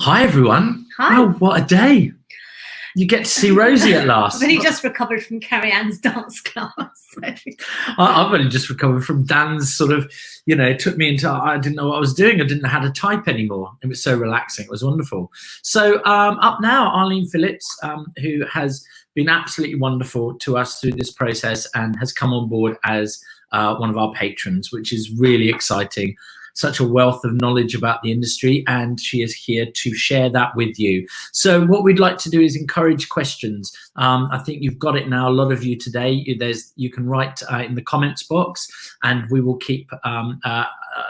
Hi everyone. Hi. Oh, what a day. You get to see Rosie at last. I've only just recovered from Carrie Ann's dance class. I've only just recovered from Dan's sort of, took me into, I didn't know what I was doing. I didn't know how to type anymore. It was so relaxing. It was wonderful. So up now, Arlene Phillips, who has been absolutely wonderful to us through this process and has come on board as one of our patrons, which is really exciting. Such a wealth of knowledge about the industry, and she is here to share that with you. So what we'd like to do is encourage questions. I think you've got it now, a lot of you today. You can write in the comments box, and we will keep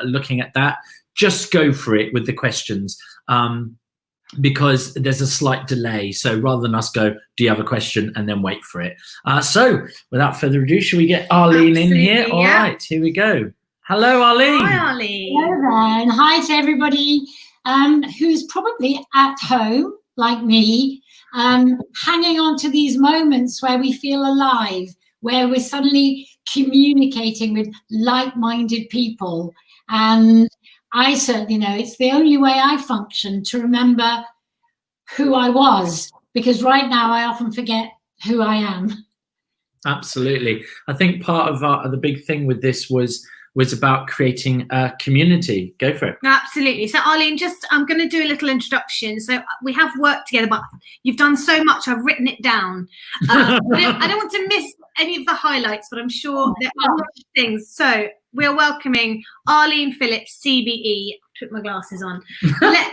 looking at that. Just go for it with the questions, because there's a slight delay. So rather than us go, do you have a question, and then wait for it. So without further ado, shall we get Arlene in here? All right, here we go. Hello, Arlene. Hi, Arlene. Hello there, and hi to everybody who's probably at home, like me, hanging on to these moments where we feel alive, where we're suddenly communicating with like-minded people. And I certainly know it's the only way I function to remember who I was, because right now I often forget who I am. Absolutely. I think part of the big thing with this was about creating a community. Go for it. Absolutely. So Arlene, I'm going to do a little introduction. So we have worked together, but you've done so much, I've written it down. I don't want to miss any of the highlights, but I'm sure there are a lot of things. So we're welcoming Arlene Phillips, CBE. Put my glasses on.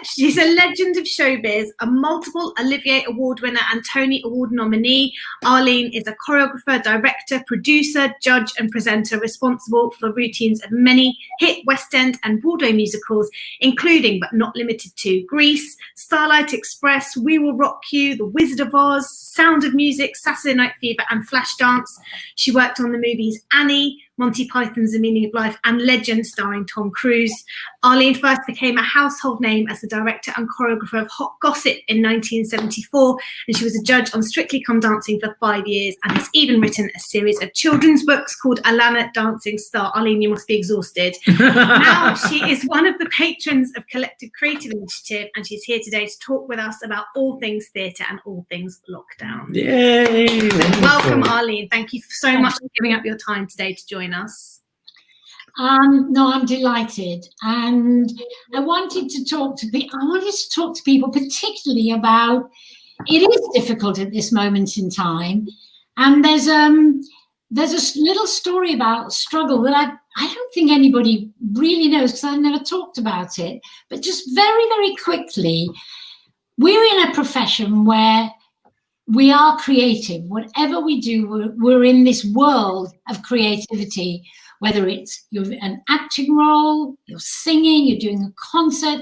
She's a legend of showbiz, a multiple Olivier Award winner and Tony Award nominee. Arlene is a choreographer, director, producer, judge and presenter responsible for routines of many hit West End and Broadway musicals, including but not limited to Grease, Starlight Express, We Will Rock You, The Wizard of Oz, Sound of Music, Saturday Night Fever and Flashdance. She worked on the movies Annie, Monty Python's The Meaning of Life and Legend, starring Tom Cruise. Arlene first became a household name as the director and choreographer of Hot Gossip in 1974, and she was a judge on Strictly Come Dancing for 5 years and has even written a series of children's books called Alana Dancing Star. Arlene, you must be exhausted. Now she is one of the patrons of Collective Creative Initiative, and she's here today to talk with us about all things theatre and all things lockdown. Yay! So welcome, Arlene. Thank you so much for giving up your time today to join us. No, I'm delighted, and I wanted to talk to people particularly about, it is difficult at this moment in time, and there's a little story about struggle that I don't think anybody really knows, because I've never talked about it, but just very, very quickly, we're in a profession where we are creative. Whatever we do, we're in this world of creativity, whether it's you're an acting role, you're singing, you're doing a concert,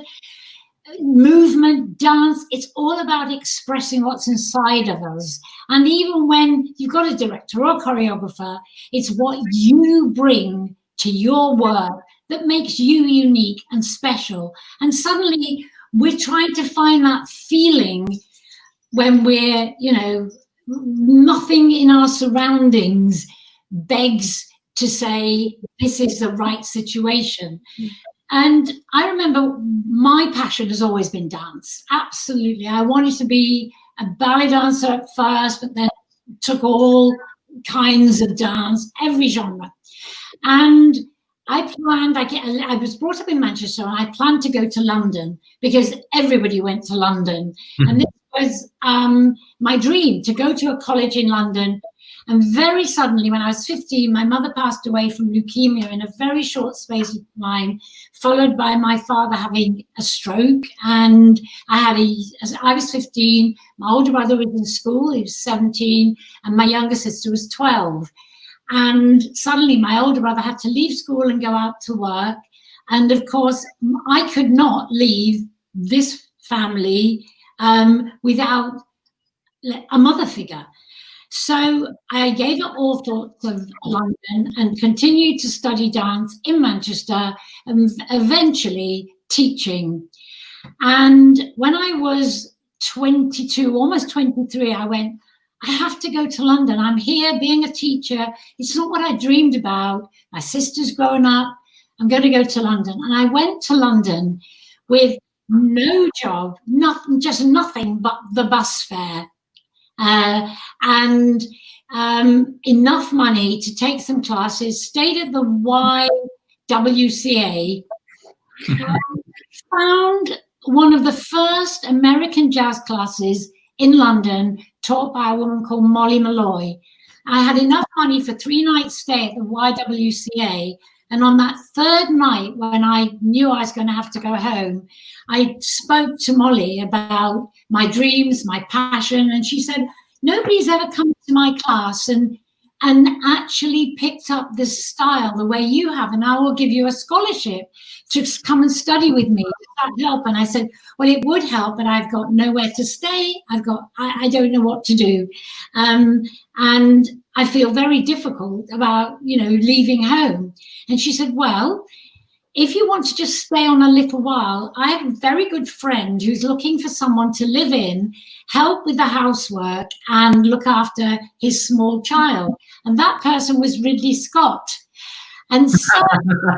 movement, dance. It's all about expressing what's inside of us. And even when you've got a director or a choreographer, it's what you bring to your work that makes you unique and special. And suddenly we're trying to find that feeling when we're, nothing in our surroundings begs to say, this is the right situation. And I remember my passion has always been dance. Absolutely. I wanted to be a ballet dancer at first, but then took all kinds of dance, every genre. And I was brought up in Manchester, and I planned to go to London because everybody went to London. And this was my dream, to go to a college in London. And very suddenly, when I was 15, my mother passed away from leukemia in a very short space of time, followed by my father having a stroke. And I was 15, my older brother was in school, he was 17, and my younger sister was 12. And suddenly my older brother had to leave school and go out to work. And of course, I could not leave this family without a mother figure. So I gave up all thoughts of London and continued to study dance in Manchester and eventually teaching. And when I was 22, almost 23, I went, I have to go to London. I'm here being a teacher. It's not what I dreamed about. My sister's grown up. I'm going to go to London. And I went to London with no job, nothing, just nothing but the bus fare, and enough money to take some classes, stayed at the YWCA, found one of the first American jazz classes in London taught by a woman called Molly Malloy. I had enough money for 3 nights stay at the YWCA, and on that 3rd night, when I knew I was going to have to go home, I spoke to Molly about my dreams, my passion, and she said, nobody's ever come to my class and actually picked up this style the way you have, and I will give you a scholarship to come and study with me. Does that help? And I said, well, it would help, but I've got nowhere to stay. I don't know what to do. And I feel very difficult about, leaving home. And she said, well, if you want to just stay on a little while, I have a very good friend who's looking for someone to live in, help with the housework, and look after his small child. And that person was Ridley Scott. And so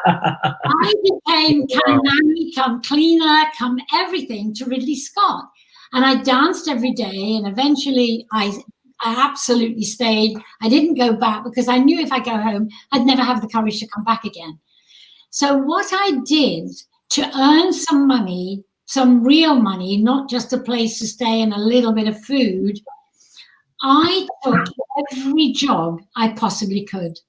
I became nanny, come cleaner, come everything to Ridley Scott. And I danced every day, and eventually I absolutely stayed. I didn't go back because I knew if I go home, I'd never have the courage to come back again. So what I did to earn some money, some real money, not just a place to stay and a little bit of food, I took every job I possibly could.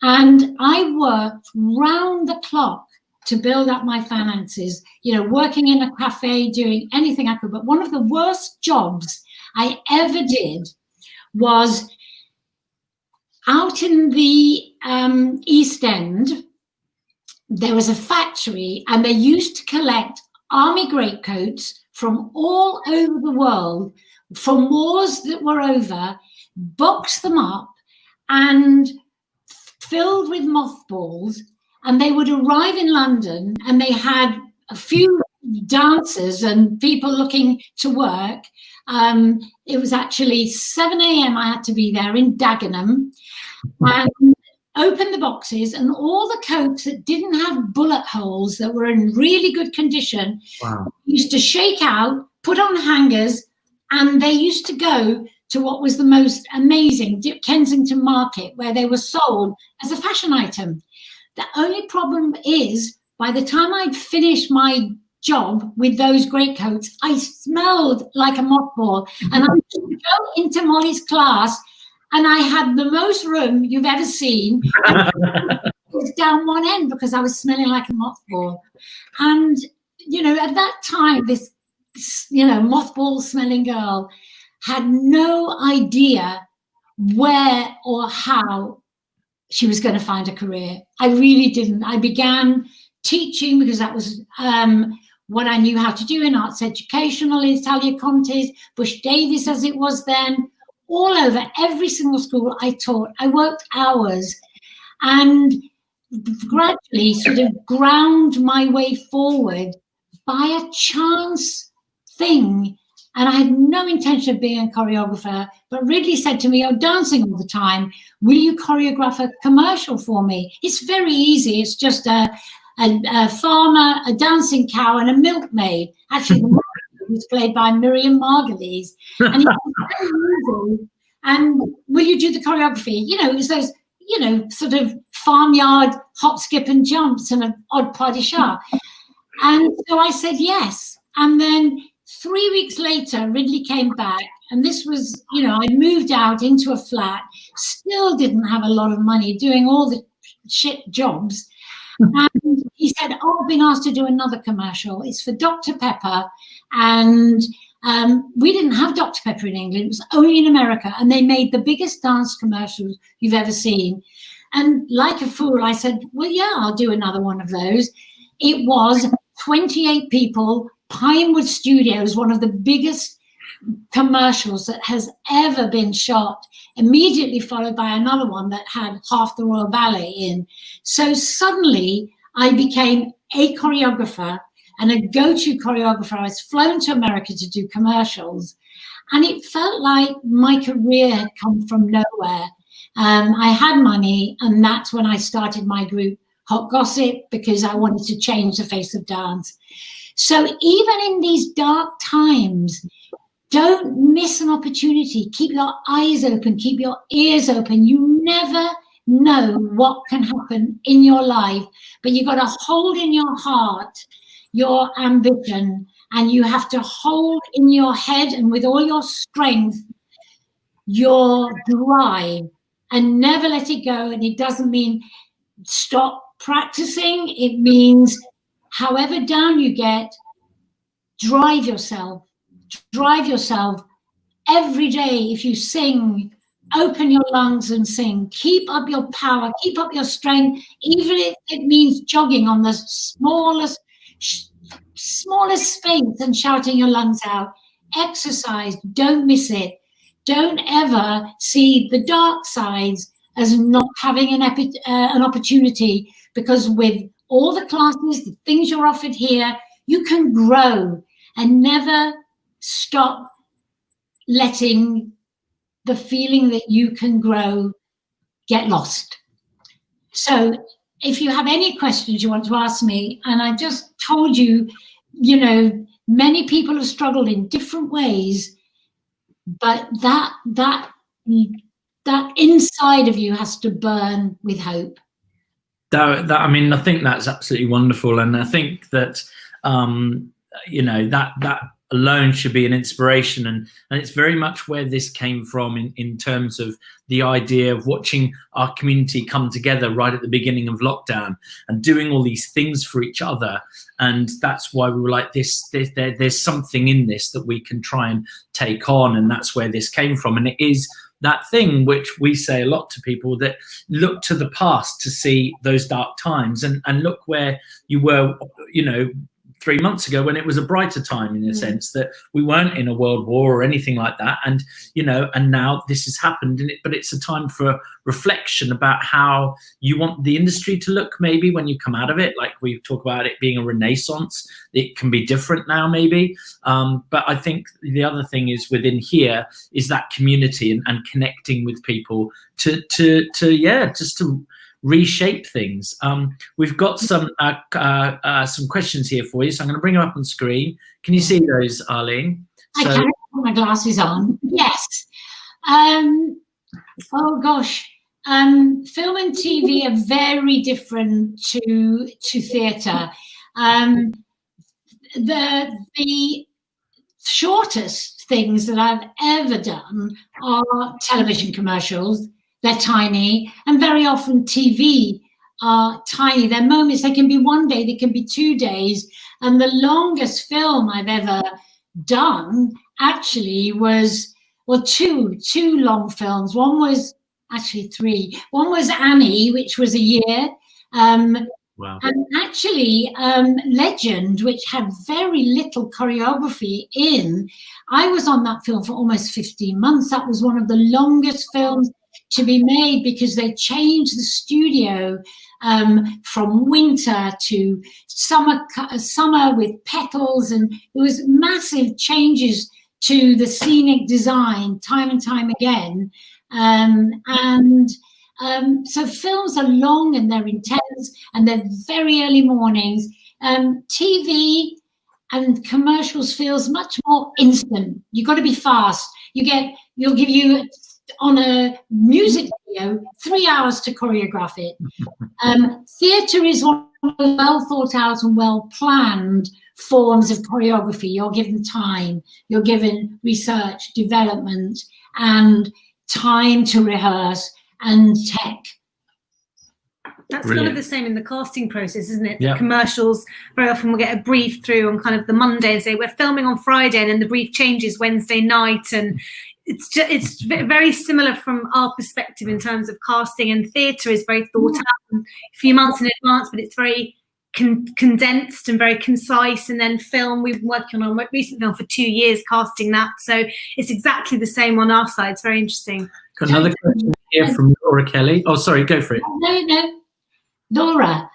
And I worked round the clock to build up my finances, working in a cafe, doing anything I could. But one of the worst jobs I ever did was out in the East End. There was a factory, and they used to collect army greatcoats from all over the world, from wars that were over, box them up and filled with mothballs, and they would arrive in London, and they had a few dancers and people looking to work. It was actually 7 a.m. I had to be there in Dagenham, and open the boxes, and all the coats that didn't have bullet holes, that were in really good condition, used to shake out, put on hangers, and they used to go to what was the most amazing Kensington Market, where they were sold as a fashion item. The only problem is, by the time I'd finished my job with those greatcoats, I smelled like a mothball. And I would go into Molly's class, and I had the most room you've ever seen. It was down one end because I was smelling like a mothball. And, at that time, this, mothball smelling girl had no idea where or how she was going to find a career. I really didn't. I began teaching because that was what I knew how to do in arts educational, Italia Contes, Bush Davis as it was then. All over every single school I taught. I worked hours and gradually sort of ground my way forward by a chance thing. And I had no intention of being a choreographer, but Ridley said to me, "Oh, dancing all the time, will you choreograph a commercial for me? It's very easy. It's just a farmer, a dancing cow, and a milkmaid." Actually, the was played by Miriam Margolyes, and it was very easy. And will you do the choreography? It's those, sort of farmyard hop, skip, and jumps and an odd pas de chat. And so I said yes. And then 3 weeks later, Ridley came back, and this was, I'd moved out into a flat, still didn't have a lot of money, doing all the shit jobs. And he said, "Oh, I've been asked to do another commercial. It's for Dr. Pepper." And we didn't have Dr. Pepper in England. It was only in America. And they made the biggest dance commercials you've ever seen. And like a fool, I said, "Well, yeah, I'll do another one of those." It was 28 people, Pinewood Studios, one of the biggest commercials that has ever been shot, immediately followed by another one that had half the Royal Ballet in. So suddenly I became a choreographer and a go-to choreographer. I was flown to America to do commercials, and it felt like my career had come from nowhere. I had money, and that's when I started my group, hot gossip, because I wanted to change the face of dance. So even in these dark times, don't miss an opportunity. Keep your eyes open, keep your ears open. You never know what can happen in your life, but you've got to hold in your heart your ambition, and you have to hold in your head and with all your strength your drive, and never let it go. And it doesn't mean stop practicing. It means however down you get, drive yourself every day. If you sing, open your lungs and sing. Keep up your power, keep up your strength, even if it means jogging on the smallest space and shouting your lungs out. Exercise, don't miss it. Don't ever see the dark sides as not having an opportunity, because with all the classes, the things you're offered here, you can grow, and never stop letting the feeling that you can grow get lost. So if you have any questions you want to ask me, and I just told you, you know, many people have struggled in different ways, but that inside of you has to burn with hope. I mean, I think that's absolutely wonderful, and I think that you know, that alone should be an inspiration, and it's very much where this came from in terms of the idea of watching our community come together right at the beginning of lockdown and doing all these things for each other. And that's why we were like, there's something in this that we can try and take on, and that's where this came from. And it is that thing which we say a lot to people, that look to the past to see those dark times, and look where you were, you know, 3 months ago, when it was a brighter time, in a sense that we weren't in a world war or anything like that. And, you know, and now this has happened, but it's a time for reflection about how you want the industry to look, maybe when you come out of it. Like we talk about it being a renaissance, it can be different now, maybe. But I think the other thing is within here is that community and connecting with people to reshape things. We've got some questions here for you, so I'm going to bring them up on screen. Can you see those, Arlene? I can put my glasses on. Yes. Oh gosh. Film and TV are very different to theatre. The shortest things that I've ever done are television commercials. They're tiny, and very often TV are tiny. They're moments. They can be 1 day, they can be 2 days. And the longest film I've ever done actually was, well, two long films. One was actually 3. One was Annie, which was a year. Wow. And actually, Legend, which had very little choreography in, I was on that film for almost 15 months. That was one of the longest films to be made, because they changed the studio from winter to summer with petals, and there was massive changes to the scenic design time and time again. So films are long and they're intense and they're very early mornings. TV and commercials feels much more instant. You've got to be fast. You'll give you, on a music video, 3 hours to choreograph it. Theatre is one of the well thought out and well planned forms of choreography. You're given time, you're given research, development, and time to rehearse, and tech. That's Brilliant. kind of the same in the casting process, isn't it? Yeah. The commercials, very often we'll get a brief through on kind of the Monday and say we're filming on Friday, and then the brief changes Wednesday night, and it's very similar from our perspective in terms of casting. And theatre is very thought out, a few months in advance, but it's very condensed and very concise. And then film, we've been working on a recent film for 2 years, casting that, so it's exactly the same on our side. It's very interesting. Got another question here from Laura Kelly. Oh, sorry, go for it. No, Laura.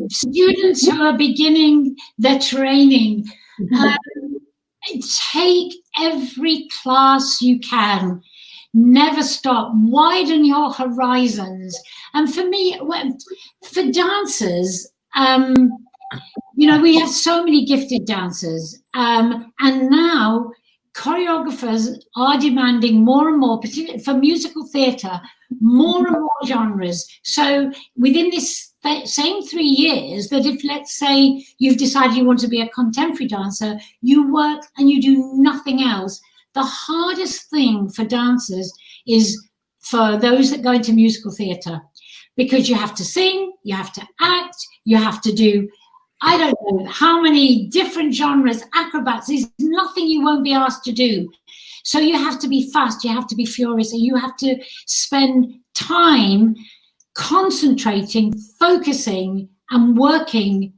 Students who are beginning their training, take every class you can. Never stop. Widen your horizons. And for me, for dancers, you know, we have so many gifted dancers, and now choreographers are demanding more and more, particularly for musical theatre, more and more genres. So within this same 3 years, that if, let's say, you've decided you want to be a contemporary dancer, you work and you do nothing else. The hardest thing for dancers is for those that go into musical theatre, because you have to sing, you have to act, you have to do, I don't know how many different genres, acrobats. There's nothing you won't be asked to do. So you have to be fast, you have to be furious, and you have to spend time concentrating, focusing, and working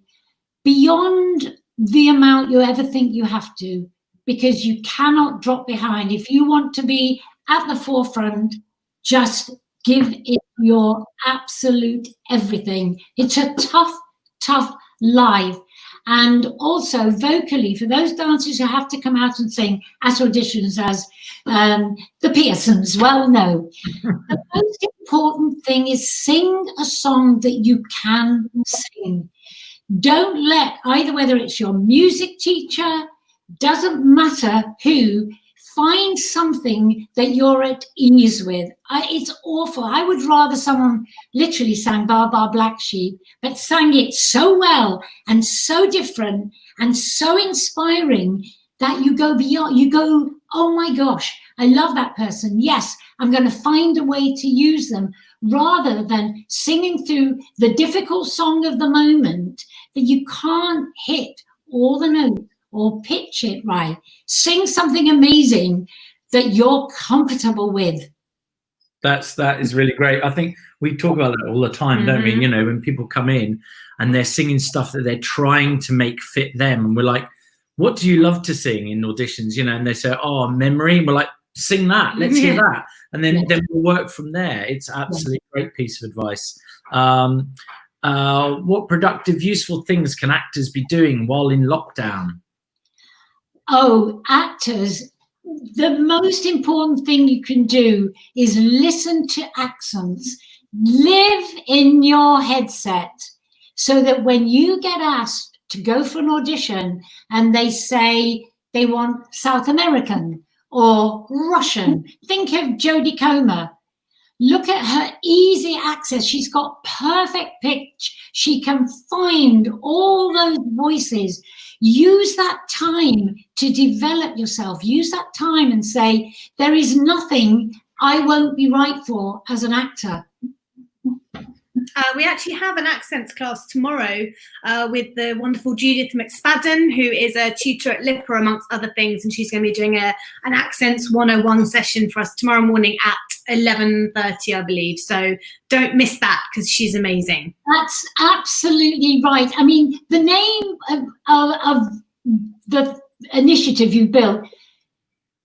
beyond the amount you ever think you have to, because you cannot drop behind. If you want to be at the forefront, just give it your absolute everything. It's a tough, tough life. And also vocally, for those dancers who have to come out and sing at auditions, as the Pearsons well know, the most important thing is sing a song that you can sing. Don't let either, whether it's your music teacher, doesn't matter who, find something that you're at ease with. It's awful. I would rather someone literally sang Bar Bar Black Sheep, but sang it so well and so different and so inspiring that you go beyond, you go, oh my gosh, I love that person. Yes, I'm going to find a way to use them, rather than singing through the difficult song of the moment that you can't hit all the notes or pitch it right. Sing something amazing that you're comfortable with. That is really great. I think we talk about that all the time, don't we? You know, when people come in and they're singing stuff that they're trying to make fit them, and we're like, what do you love to sing in auditions? You know, and they say, oh, memory. And we're like, sing that, let's hear that. And then we'll work from there. It's absolutely great piece of advice. What productive, useful things can actors be doing while in lockdown? Oh, actors, the most important thing you can do is listen to accents. Live in your headset, so that when you get asked to go for an audition and they say they want South American or Russian, think of Jodie Comer. Look at her easy access. She's got perfect pitch. She can find all those voices. Use that time to develop yourself. Use that time and say, there is nothing I won't be right for as an actor. We actually have an accents class tomorrow with the wonderful Judith McSpadden, who is a tutor at Lipper, amongst other things, and she's going to be doing an accents 101 session for us tomorrow morning at 11:30, I believe. So don't miss that, because she's amazing. That's absolutely right. I mean, the name of the initiative you built,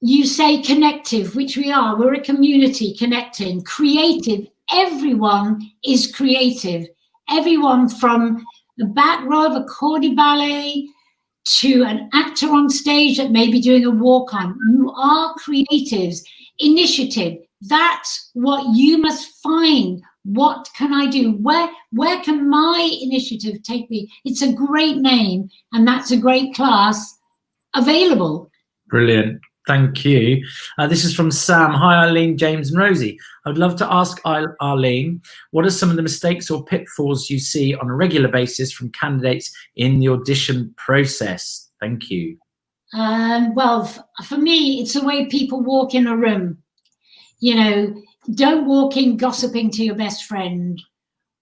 you say connective, which we are. We're a community connecting, creative. Everyone is creative. Everyone from the back row of a cordy ballet to an actor on stage that may be doing a walk-on. You are creatives. Initiative. That's what you must find. What can I do? Where can my initiative take me? It's a great name, and that's a great class available. Brilliant. Thank you. This is from Sam. Hi, Arlene, James, and Rosie. I would love to ask Arlene, what are some of the mistakes or pitfalls you see on a regular basis from candidates in the audition process? Thank you. Well, for me, it's the way people walk in a room. You know, don't walk in gossiping to your best friend.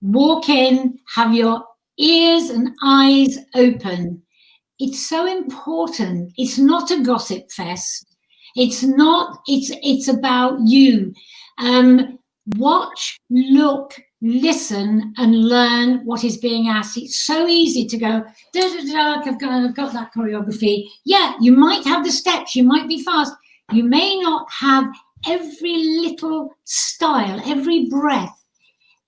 Walk in, have your ears and eyes open. It's so important. It's not a gossip fest. It's not, it's about you. Watch, look, listen, and learn what is being asked. It's so easy to go, I've got that choreography. Yeah, you might have the steps, you might be fast. You may not have every little style, every breath,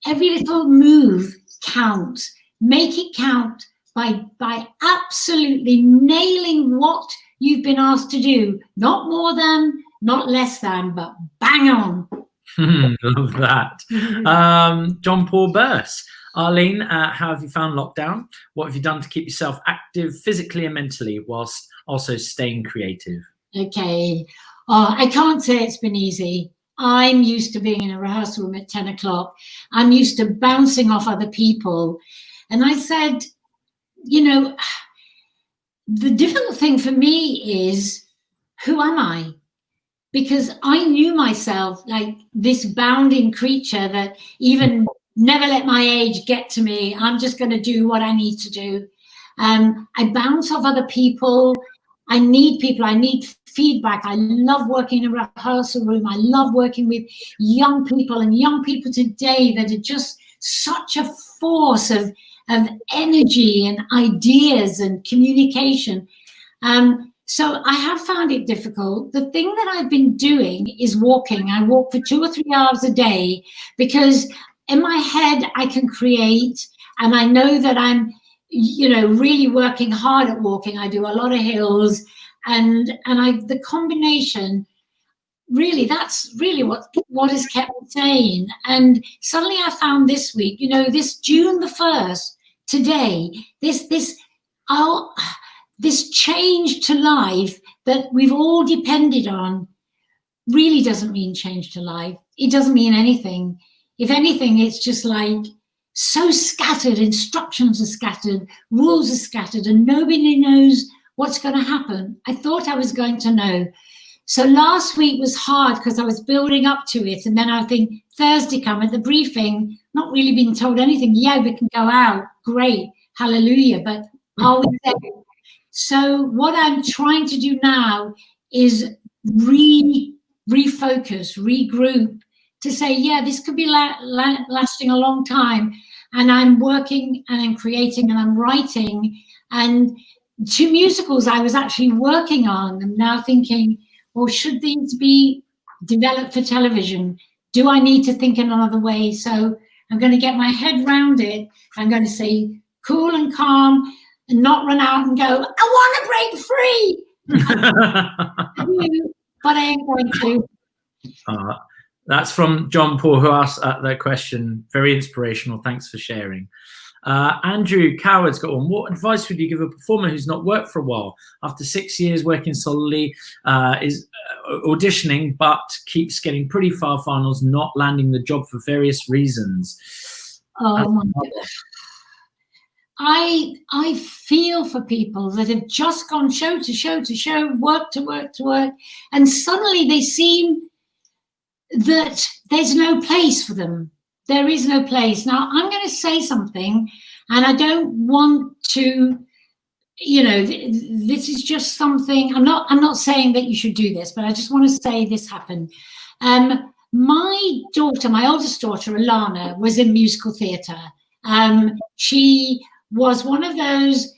every little move counts. Make it count by absolutely nailing what you've been asked to do, not more than, not less than, but bang on. Love that. John Paul Burse. Arlene, how have you found lockdown? What have you done to keep yourself active physically and mentally whilst also staying creative? Okay. I can't say it's been easy. I'm used to being in a rehearsal room at 10 o'clock. I'm used to bouncing off other people. And I said, you know, the difficult thing for me is, who am I? Because I knew myself like this bounding creature that even never let my age get to me. I'm just going to do what I need to do. I bounce off other people. I need people. I need feedback. I love working in a rehearsal room. I love working with young people, and young people today that are just such a force of energy and ideas and communication. So I have found it difficult. The thing that I've been doing is walking. I walk for 2 or 3 hours a day because in my head I can create, and I know that I'm, you know, really working hard at walking. I do a lot of hills, and the combination, really, that's really what has kept me sane. And suddenly I found this week, you know, this June the 1st, today, this change to life that we've all depended on really doesn't mean change to life. It doesn't mean anything. If anything, it's just like so scattered, instructions are scattered, rules are scattered, and nobody knows what's going to happen. I thought I was going to know. So last week was hard because I was building up to it. And then I think Thursday come at the briefing, not really being told anything. Yeah, we can go out. Great. Hallelujah. But are we there? So what I'm trying to do now is refocus, regroup, to say, yeah, this could be lasting a long time. And I'm working and I'm creating and I'm writing. And 2 musicals I was actually working on. I'm now thinking, well, should these be developed for television? Do I need to think in another way? So I'm going to get my head round it. I'm going to say cool and calm, and not run out and go, I want to break free. But I ain't going to. That's from John Paul, who asked that question. Very inspirational. Thanks for sharing. Andrew Coward's got one. What advice would you give a performer who's not worked for a while, after 6 years working solely, is auditioning, but keeps getting pretty far finals, not landing the job for various reasons? Oh my God. I feel for people that have just gone show to show to show, work to work to work, and suddenly they seem that there's no place for them. There is no place. Now, I'm going to say something, and I don't want to, you know, this is just something, I'm not saying that you should do this, but I just want to say this happened. My daughter, my oldest daughter, Alana, was in musical theatre. She was one of those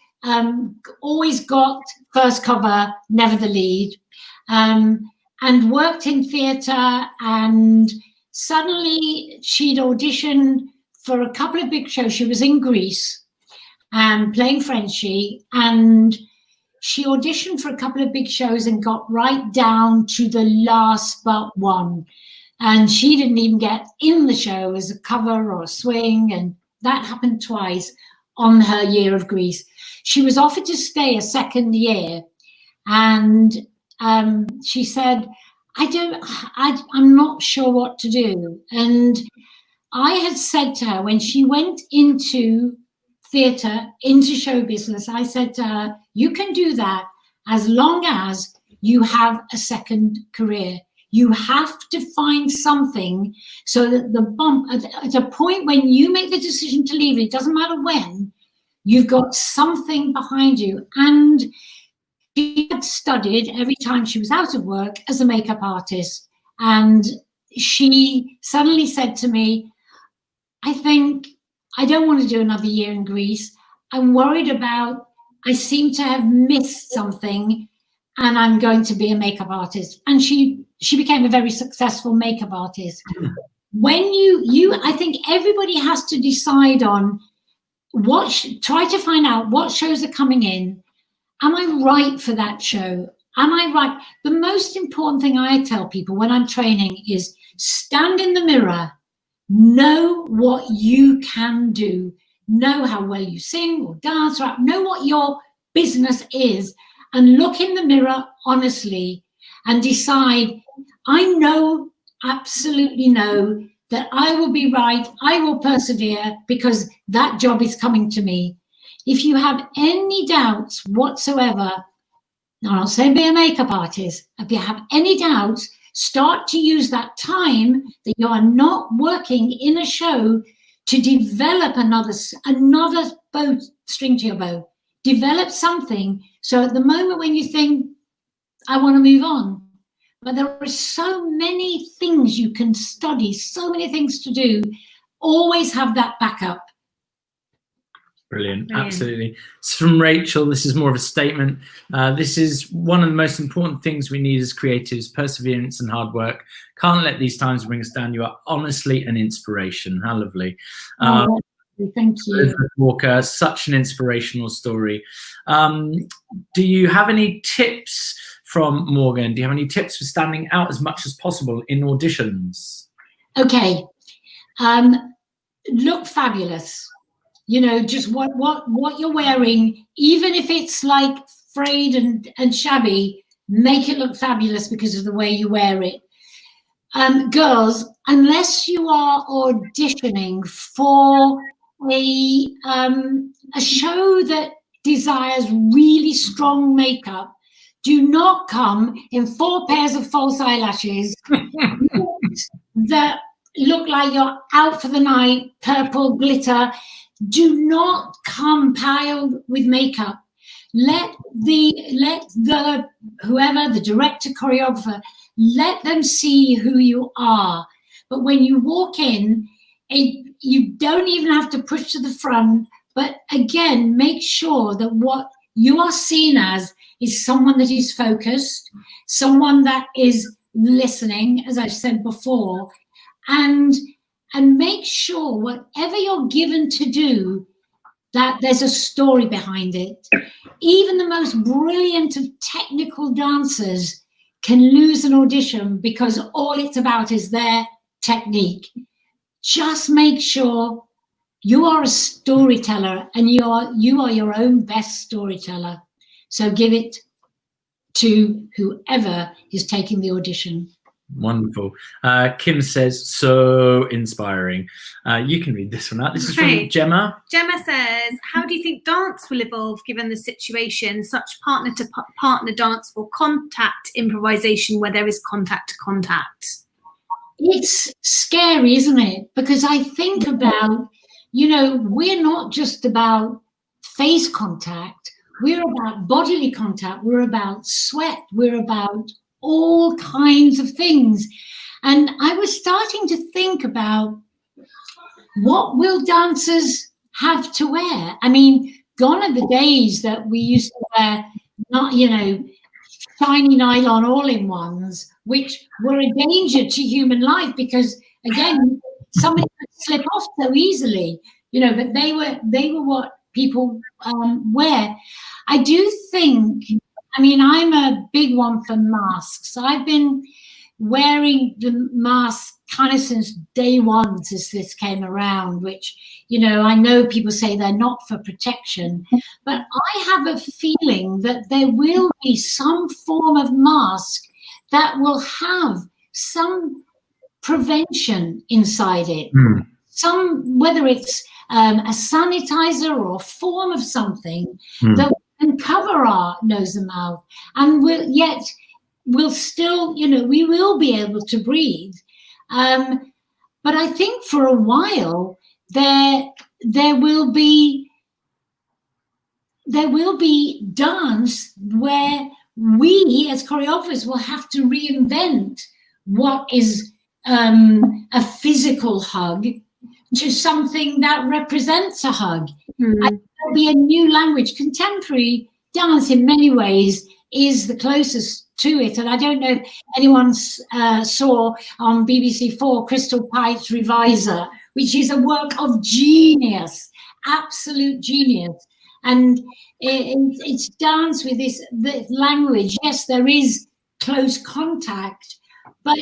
always got first cover, never the lead, and worked in theatre, and suddenly she'd auditioned for a couple of big shows. She was in Greece playing Frenchie, and she auditioned for a couple of big shows and got right down to the last but one. And she didn't even get in the show as a cover or a swing, and that happened twice on her year of Greece. She was offered to stay a second year, and she said, I'm not sure what to do. And I had said to her, when she went into theatre, into show business, I said to her, you can do that as long as you have a second career. You have to find something so that the bump, at a point when you make the decision to leave, it doesn't matter when, you've got something behind you. And she had studied every time she was out of work as a makeup artist. And she suddenly said to me, I think I don't want to do another year in Greece. I'm worried about, I seem to have missed something, and I'm going to be a makeup artist. And she became a very successful makeup artist. When I think everybody has to decide on try to find out what shows are coming in. Am I right for that show? Am I right? The most important thing I tell people when I'm training is stand in the mirror, know what you can do, know how well you sing or dance, or know what your business is, and look in the mirror honestly and decide, I know, absolutely know that I will be right, I will persevere because that job is coming to me. If you have any doubts whatsoever, I'm not saying be a makeup artist, if you have any doubts, start to use that time that you are not working in a show to develop another bow string to your bow. Develop something. So at the moment when you think, I want to move on, but there are so many things you can study, so many things to do, always have that backup. Brilliant. Absolutely. It's from Rachel. This is more of a statement. This is one of the most important things we need as creatives: perseverance and hard work. Can't let these times bring us down. You are honestly an inspiration. How lovely. Thank you. Elizabeth Walker, such an inspirational story. Do you have any tips from Morgan? Do you have any tips for standing out as much as possible in auditions? Okay. Look fabulous. You know, just what you're wearing, even if it's like frayed and shabby, make it look fabulous because of the way you wear it. Girls, unless you are auditioning for a show that desires really strong makeup, do not come in 4 pairs of false eyelashes that look like you're out for the night, purple glitter. Do not come piled with makeup. Let the whoever, the director, choreographer, let them see who you are. But when you walk in, you don't even have to push to the front. But again, make sure that what you are seen as is someone that is focused, someone that is listening, as I've said before, and make sure whatever you're given to do, that there's a story behind it. Even the most brilliant of technical dancers can lose an audition because all it's about is their technique. Just make sure you are a storyteller and you are your own best storyteller. So give it to whoever is taking the audition. Wonderful. Kim says, so inspiring. You can read this one out. This is from Gemma. Gemma says, how do you think dance will evolve given the situation, such partner to partner dance or contact improvisation where there is contact to contact? It's scary, isn't it? Because I think about, we're not just about face contact. We're about bodily contact. We're about sweat. We're about all kinds of things. And I was starting to think about, what will dancers have to wear? I mean, gone are the days that we used to wear, shiny nylon all-in-ones, which were a danger to human life because, again, somebody could slip off so easily, but they were what people wear. I do think, I'm a big one for masks. I've been wearing the mask kind of since day one, since this came around, which, I know people say they're not for protection, but I have a feeling that there will be some form of mask that will have some prevention inside it. Whether it's a sanitizer or a form of something that can cover our nose and mouth, and we'll still, we will be able to breathe. But I think for a while there will be dance where we as choreographers will have to reinvent what is a physical hug to something that represents a hug. There'll be a new language. Contemporary dance in many ways is the closest to it. And I don't know if anyone saw on BBC4 Crystal Pite's Reviser, which is a work of genius, absolute genius. And it's dance with this language. Yes, there is close contact, but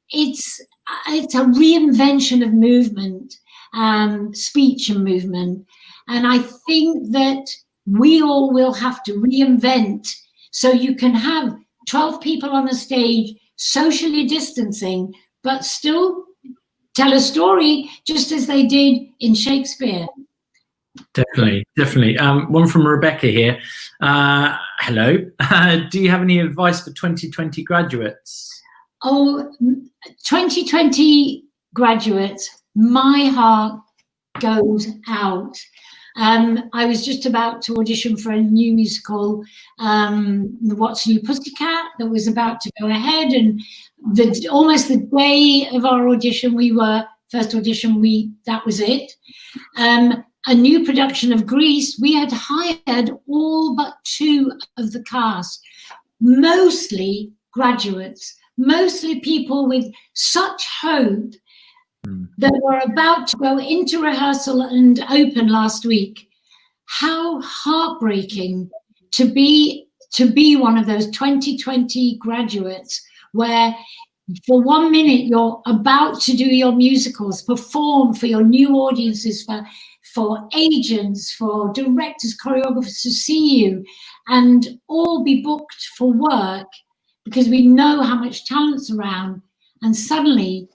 it's a reinvention of movement, speech and movement. And I think that we all will have to reinvent, so you can have 12 people on a stage socially distancing, but still tell a story just as they did in Shakespeare. Definitely. One from Rebecca here. Hello. Do you have any advice for 2020 graduates? Oh, 2020 graduates, my heart goes out. I was just about to audition for a new musical, What's New Pussycat, that was about to go ahead, and almost the day of our audition, that was it. A new production of Grease, we had hired all but 2 of the cast, mostly graduates, mostly people with such hope that were about to go into rehearsal and open last week. How heartbreaking to be one of those 2020 graduates, where for 1 minute you're about to do your musicals, perform for your new audiences, for agents, for directors, choreographers to see you, and all be booked for work because we know how much talent's around. And suddenly,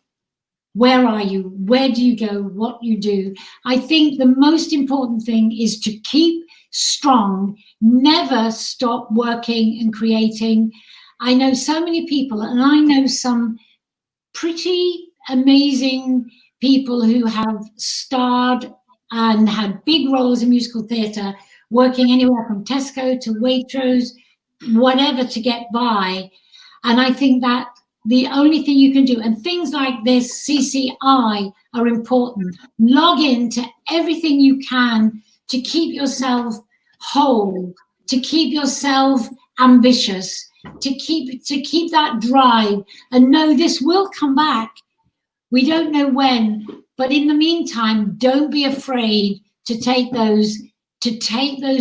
where are you? Where do you go? What you do? I think the most important thing is to keep strong, never stop working and creating. I know so many people, and I know some pretty amazing people who have starred and had big roles in musical theatre, working anywhere from Tesco to Waitrose, whatever, to get by. And I think that the only thing you can do, and things like this, CCI, are important. Log in to everything you can to keep yourself whole, to keep yourself ambitious, to keep that drive, and know this will come back. We don't know when, but in the meantime, don't be afraid to take those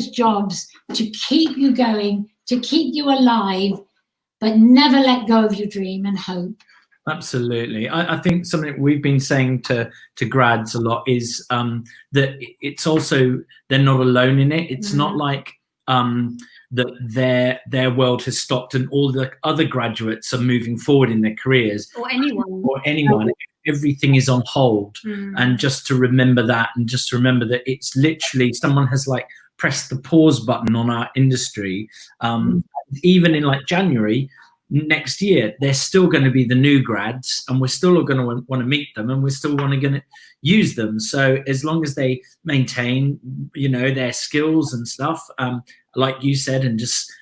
jobs, to keep you going, to keep you alive, but never let go of your dream and hope. Absolutely. I think something we've been saying to grads a lot is that it's also, they're not alone in it. It's not like that their world has stopped and all the other graduates are moving forward in their careers. Or anyone. Everything is on hold. And just to remember that, and just to remember that it's literally, someone has like pressed the pause button on our industry. Even in like January next year, they're still going to be the new grads, and we're still going to want to meet them, and we're still going to use them. So as long as they maintain, their skills and stuff, like you said, and just,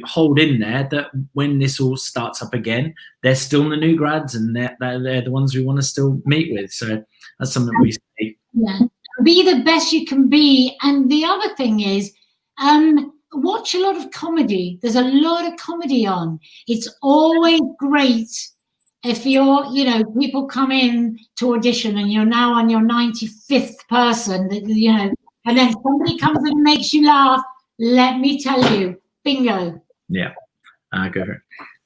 hold in there, that when this all starts up again, they're still the new grads, and they're the ones we want to still meet with. So that's something we say. Yeah, be the best you can be. And the other thing is, watch a lot of comedy. There's a lot of comedy on. It's always great if you're, people come in to audition and you're now on your 95th person, and then somebody comes and makes you laugh. Let me tell you, bingo. Yeah, go for it.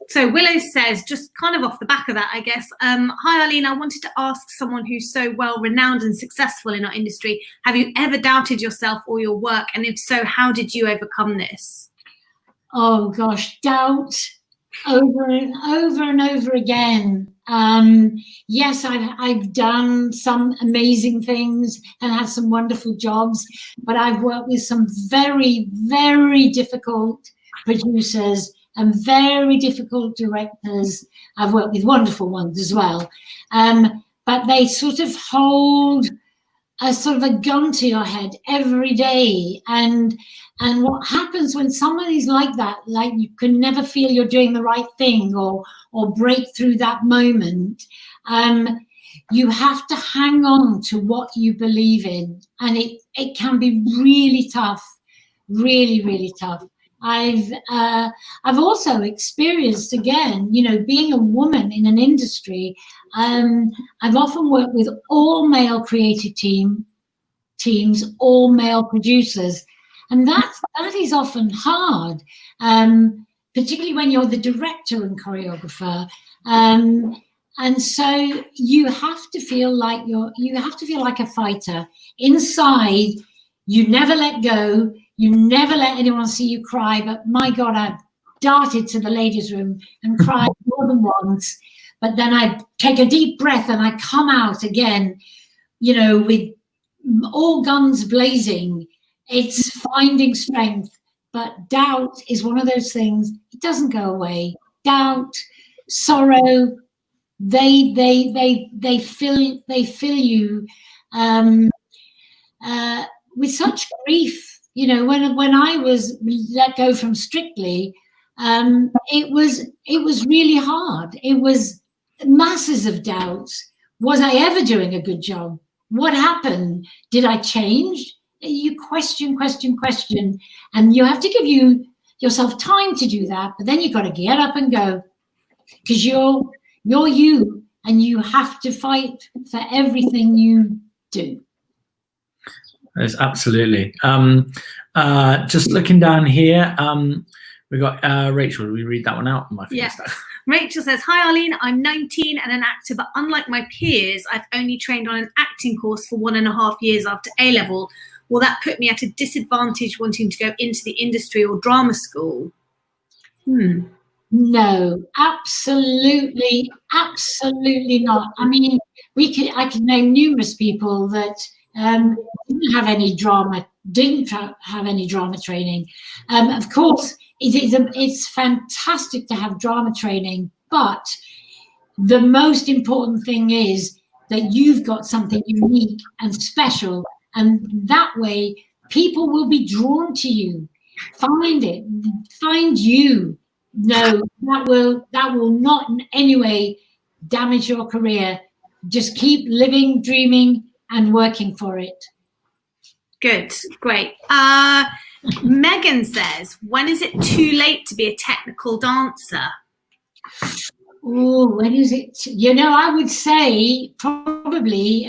So Willow says, just kind of off the back of that, I guess, hi Arlene, I wanted to ask someone who's so well renowned and successful in our industry, have you ever doubted yourself or your work? And if so, how did you overcome this? Oh gosh, doubt over and over and over again. Yes, I've done some amazing things and had some wonderful jobs, but I've worked with some very, very difficult producers and very difficult directors. I've worked with wonderful ones as well. But they sort of hold a sort of a gun to your head every day. And what happens when somebody's like that, like you can never feel you're doing the right thing or break through that moment, you have to hang on to what you believe in. And it can be really tough, really, really tough. I've also experienced, again, being a woman in an industry. I've often worked with all male creative teams, all male producers, And that is often hard, particularly when you're the director and choreographer. And so you have to feel like a fighter. Inside, you never let go. You never let anyone see you cry. But my God, I darted to the ladies' room and cried more than once. But then I take a deep breath and I come out again, with all guns blazing. It's finding strength. But doubt is one of those things. It doesn't go away. Doubt, sorrow, they fill you with such grief. When I was let go from Strictly, it was really hard. It was masses of doubts. Was I ever doing a good job? What happened? Did I change? You question, and you have to give yourself time to do that. But then you've got to get up and go, because you're you, and you have to fight for everything you do. Yes, absolutely. Just looking down here, we got Rachel. Will we read that one out? Yes. Rachel says, "Hi Arlene, I'm 19 and an actor, but unlike my peers, I've only trained on an acting course for 1.5 years after A-level. Will that put me at a disadvantage wanting to go into the industry or drama school?" No, absolutely not. I mean, I could name numerous people that didn't have any drama training. Of course, it's fantastic to have drama training, but the most important thing is that you've got something unique and special, and that way people will be drawn to you. Find you. No, that will not in any way damage your career. Just keep living, dreaming, and working for it. Good, great. Megan says, "When is it too late to be a technical dancer?" Oh, when is it? I would say probably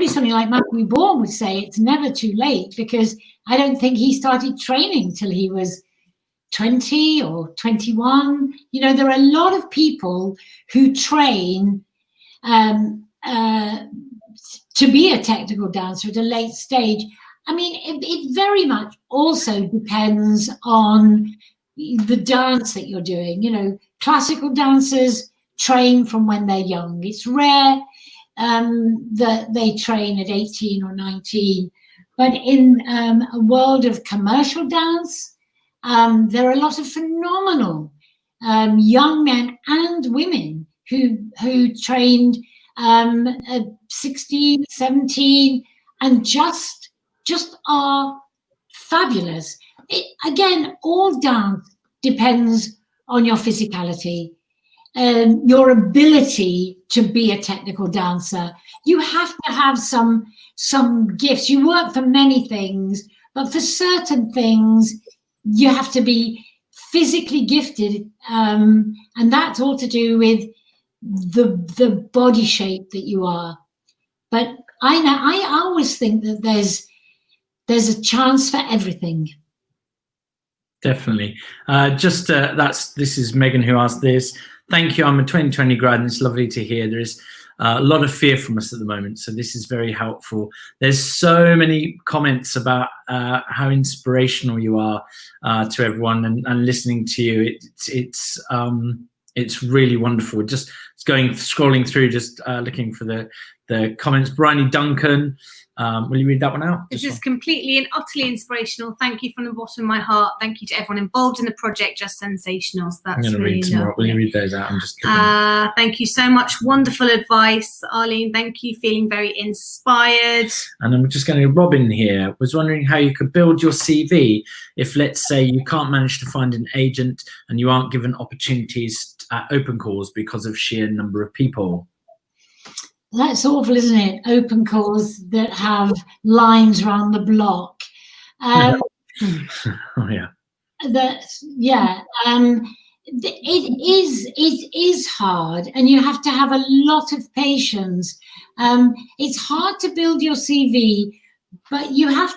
something like Matthew Bourne would say it's never too late, because I don't think he started training till he was 20 or 21. There are a lot of people who train to be a technical dancer at a late stage. I mean, it very much also depends on the dance that you're doing. Classical dancers train from when they're young. It's rare that they train at 18 or 19. But in a world of commercial dance, there are a lot of phenomenal young men and women who trained at 16, 17, and just are fabulous. Again, all dance depends on your physicality and your ability to be a technical dancer. You have to have some gifts. You work for many things, but for certain things, you have to be physically gifted, and that's all to do with the body shape that you are. But I always think that there's a chance for everything. Definitely. This is Megan who asked this. Thank you. I'm a 2020 grad, and it's lovely to hear. There is a lot of fear from us at the moment, so this is very helpful. There's so many comments about how inspirational you are to everyone, and listening to you. It's really wonderful. Just scrolling through, just looking for the comments. Bryony Duncan, will you read that one out? This is completely and utterly inspirational. Thank you from the bottom of my heart. Thank you to everyone involved in the project. Just sensational. So that's I'm going to read some more. Will you read those out? I'm just thank you so much. Wonderful advice, Arlene. Thank you. Feeling very inspired. And I'm just going to, Robin here was wondering how you could build your CV if, let's say, you can't manage to find an agent and you aren't given opportunities at open calls because of sheer number of people. That's awful, isn't it? Open calls that have lines around the block. Oh yeah. It is hard, and you have to have a lot of patience. It's hard to build your CV but you have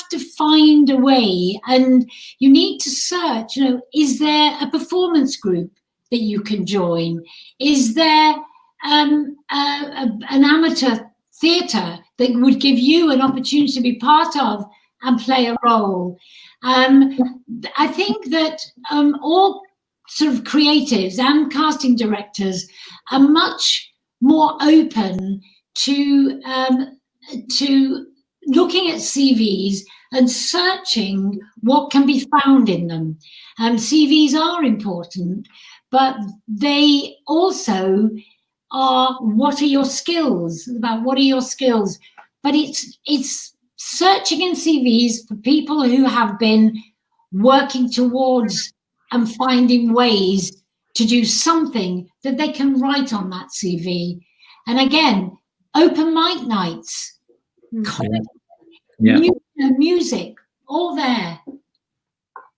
to find a way, and you need to search. Is there a performance group that you can join? Is there an amateur theatre that would give you an opportunity to be part of and play a role? I think that all sort of creatives and casting directors are much more open to looking at CVs and searching what can be found in them. CVs are important, but they also are, what are your skills? But it's searching in CVs for people who have been working towards and finding ways to do something that they can write on that CV. And again, open mic nights, music, all there.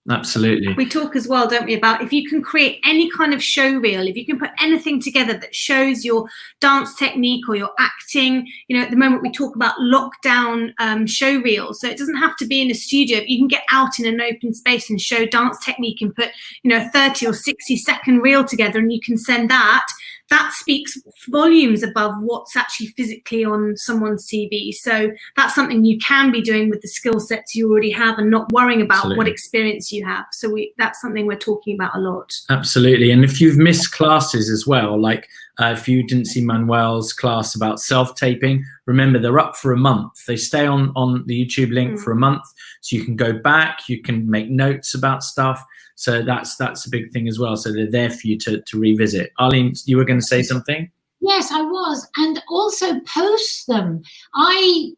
Absolutely. We talk as well, don't we, about if you can create any kind of show reel, if you can put anything together that shows your dance technique or your acting. At the moment we talk about lockdown show reels, so it doesn't have to be in a studio. You can get out in an open space and show dance technique and put 30 or 60-second reel together, and you can send that. That speaks volumes above what's actually physically on someone's CV. So that's something you can be doing with the skill sets you already have and not worrying about Absolutely. what experience you have. So that's something we're talking about a lot. Absolutely. And if you've missed classes as well, like if you didn't see Manuel's class about self-taping, remember they're up for a month. They stay on the YouTube link for a month, so you can go back, you can make notes about stuff. So that's a big thing as well. So they're there for you to revisit. Arlene, you were going to say something? Yes, I was. And also post them. I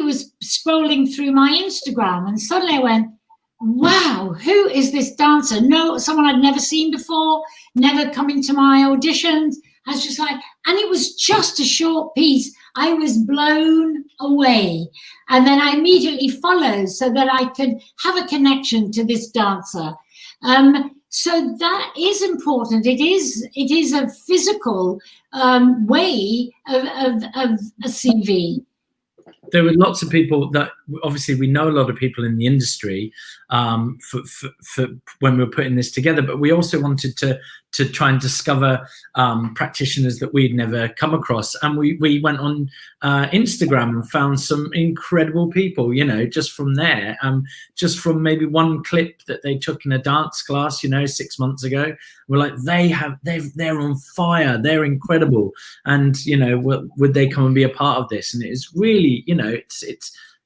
was scrolling through my Instagram and suddenly I went, wow, who is this dancer? No, someone I'd never seen before, never come into my auditions. I was just like, and it was just a short piece. I was blown away. And then I immediately followed so that I could have a connection to this dancer. So that is important. It is a physical way of a CV. There were lots of people that obviously we know a lot of people in the industry for when we were putting this together, but we also wanted to try and discover practitioners that we'd never come across. And we went on Instagram and found some incredible people, just from there, just from maybe one clip that they took in a dance class, 6 months ago. We're like, they're on fire, they're incredible. And, would they come and be a part of this? And it's really,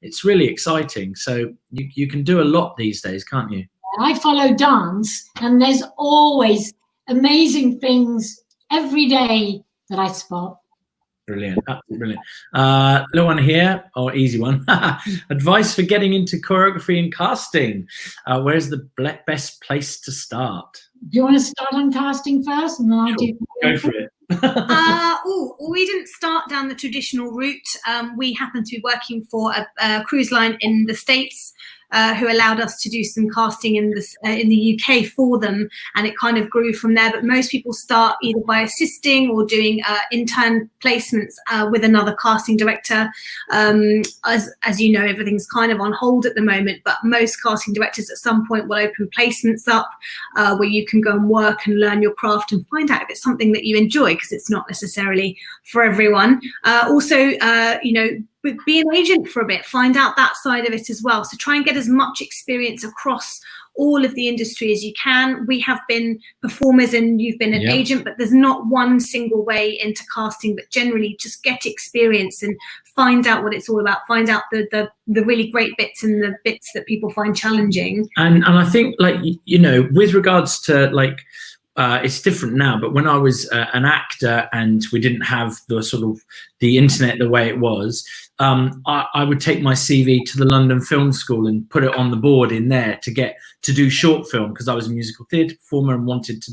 it's really exciting. So you can do a lot these days, can't you? I follow dance, and there's always amazing things every day that I spot. Brilliant, absolutely brilliant. Little one here, or easy one. Advice for getting into choreography and casting. Where's the best place to start? Do you want to start on casting first, and then I'll do? Go for it. We didn't start down the traditional route. We happened to be working for a cruise line in the States who allowed us to do some casting in the UK for them, and it kind of grew from there. But most people start either by assisting or doing intern placements with another casting director. As you know, everything's kind of on hold at the moment, but most casting directors at some point will open placements up where you can go and work and learn your craft and find out if it's something that you enjoy, because it's not necessarily for everyone. Be an agent for a bit, find out that side of it as well. So try and get as much experience across all of the industry as you can. We have been performers and you've been an agent, but there's not one single way into casting, but generally just get experience and find out what it's all about. Find out the really great bits and the bits that people find challenging. And I think, with regards to it's different now, but when I was an actor and we didn't have the internet the way it was, I would take my CV to the London Film School and put it on the board in there to do short film, because I was a musical theatre performer and wanted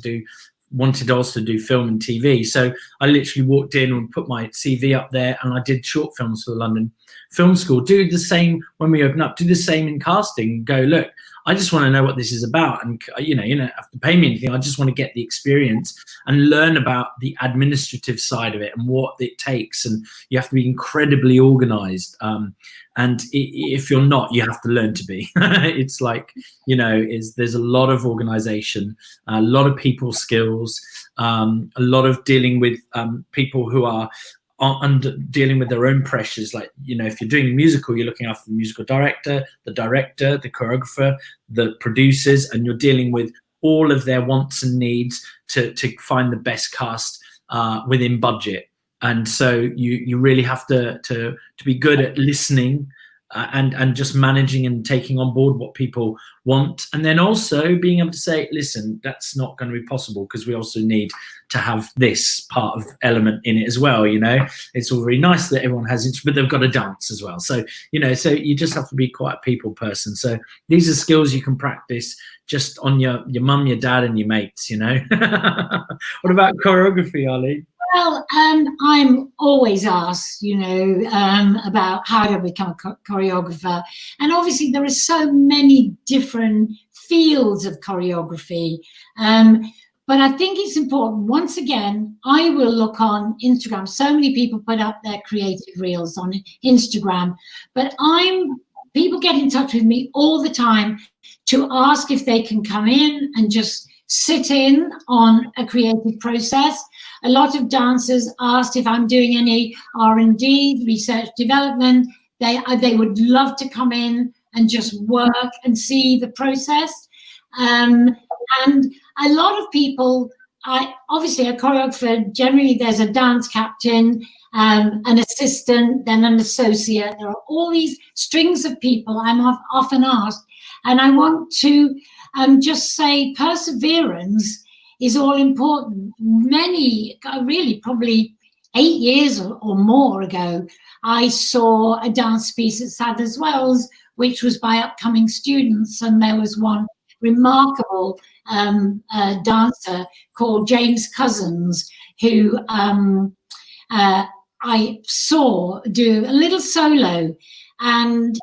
also to do film and TV. So I literally walked in and put my CV up there, and I did short films for the London Film School. Do the same when we open up, do the same in casting. Go, look, I just want to know what this is about, and you don't have to pay me anything. I just want to get the experience and learn about the administrative side of it and what it takes. And you have to be incredibly organized. And if you're not, you have to learn to be. It's like, there's a lot of organization, a lot of people skills, a lot of dealing with people who are dealing with their own pressures. Like, if you're doing a musical, you're looking after the musical director, the choreographer, the producers, and you're dealing with all of their wants and needs to find the best cast within budget. And so you really have to be good at listening and just managing and taking on board what people want, and then also being able to say, listen, that's not going to be possible because we also need to have this part of element in it as well. It's all very nice that everyone has it, but they've got to dance as well. So so you just have to be quite a people person. So these are skills you can practice just on your mum, your dad, and your mates. What about choreography, Arlene? Well, I'm always asked, about how to become a choreographer. And obviously there are so many different fields of choreography. But I think it's important, once again, I will look on Instagram. So many people put up their creative reels on Instagram, but people get in touch with me all the time to ask if they can come in and just sit in on a creative process. A lot of dancers asked if I'm doing any R&D, research development. They would love to come in and just work and see the process. And a lot of people, obviously a choreographer, generally there's a dance captain, an assistant, then an associate. There are all these strings of people I'm often asked. And I want to just say perseverance is all important. Probably 8 years or more ago, I saw a dance piece at Sadler's Wells, which was by upcoming students, and there was one remarkable dancer called James Cousins, who I saw do a little solo, and